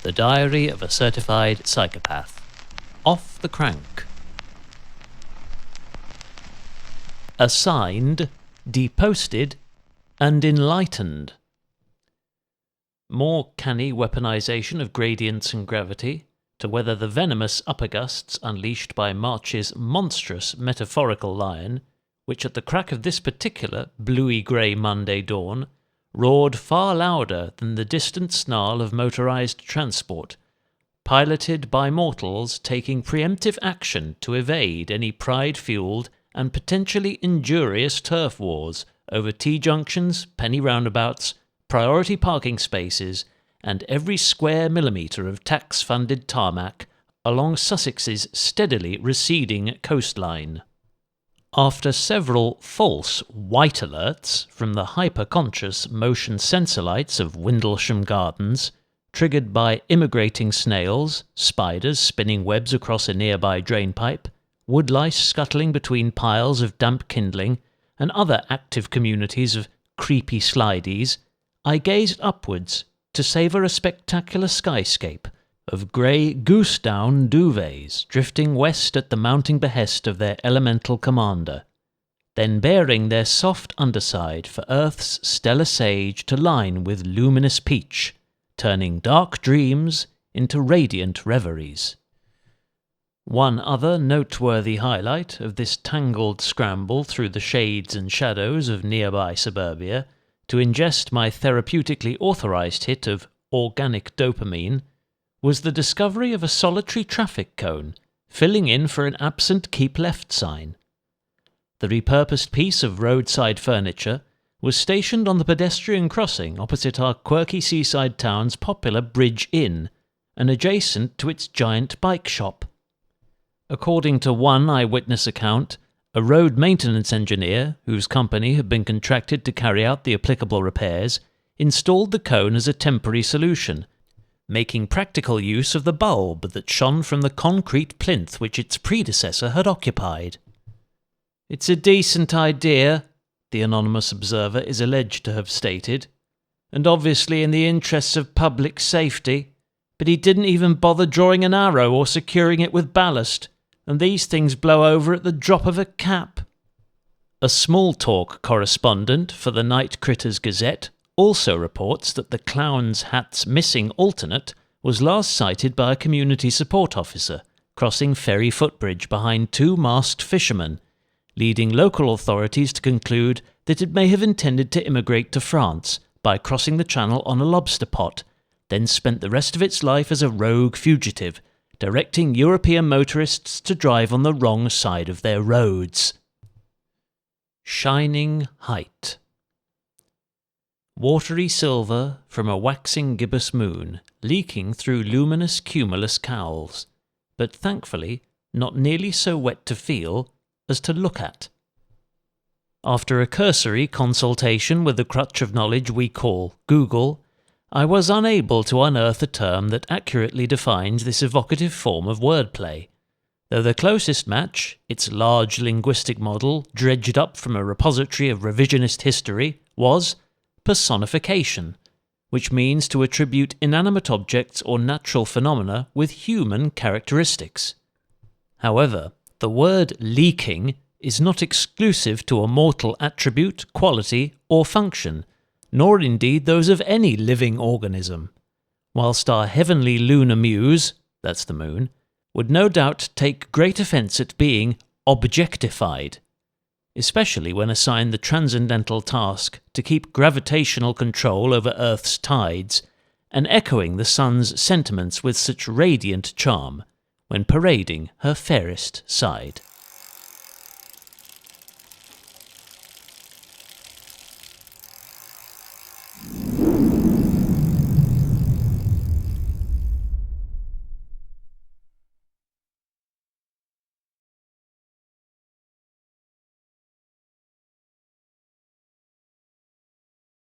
The Diary of a Certified Psychopath. Off the crank. Assigned, deposted, and enlightened. More canny weaponization of gradients and gravity to weather the venomous upper gusts unleashed by March's monstrous metaphorical lion, which at the crack of this particular bluey-grey Monday dawn roared far louder than the distant snarl of motorized transport, piloted by mortals taking preemptive action to evade any pride-fueled and potentially injurious turf wars over T-junctions, penny roundabouts, priority parking spaces, and every square millimetre of tax-funded tarmac along Sussex's steadily receding coastline. After several false white alerts from the hyper-conscious motion sensor lights of Windlesham Gardens, triggered by immigrating snails, spiders spinning webs across a nearby drainpipe, woodlice scuttling between piles of damp kindling, and other active communities of creepy slideys, I gazed upwards to savour a spectacular skyscape of grey goose-down duvets drifting west at the mounting behest of their elemental commander, then baring their soft underside for Earth's stellar sage to line with luminous peach, turning dark dreams into radiant reveries. One other noteworthy highlight of this tangled scramble through the shades and shadows of nearby suburbia to ingest my therapeutically authorized hit of organic dopamine was the discovery of a solitary traffic cone filling in for an absent keep left sign. The repurposed piece of roadside furniture was stationed on the pedestrian crossing opposite our quirky seaside town's popular Bridge Inn and adjacent to its giant bike shop. According to one eyewitness account, a road maintenance engineer, whose company had been contracted to carry out the applicable repairs, installed the cone as a temporary solution, making practical use of the bulb that shone from the concrete plinth which its predecessor had occupied. "It's a decent idea," the anonymous observer is alleged to have stated, "and obviously in the interests of public safety, but he didn't even bother drawing an arrow or securing it with ballast, and these things blow over at the drop of a cap." A small-talk correspondent for the Night Critters Gazette also reports that the clown's hat's missing alternate was last sighted by a community support officer crossing ferry footbridge behind two masked fishermen, leading local authorities to conclude that it may have intended to immigrate to France by crossing the channel on a lobster pot, then spent the rest of its life as a rogue fugitive, directing European motorists to drive on the wrong side of their roads. Shining height. Watery silver from a waxing gibbous moon, leaking through luminous cumulus cowls, but thankfully not nearly so wet to feel as to look at. After a cursory consultation with the crutch of knowledge we call Google, I was unable to unearth a term that accurately defines this evocative form of wordplay, though the closest match, its large linguistic model dredged up from a repository of revisionist history, was personification, which means to attribute inanimate objects or natural phenomena with human characteristics. However, the word leaking is not exclusive to a mortal attribute, quality, or function, nor indeed those of any living organism, whilst our heavenly lunar muse, that's the moon, would no doubt take great offence at being objectified, especially when assigned the transcendental task to keep gravitational control over Earth's tides and echoing the sun's sentiments with such radiant charm when parading her fairest side.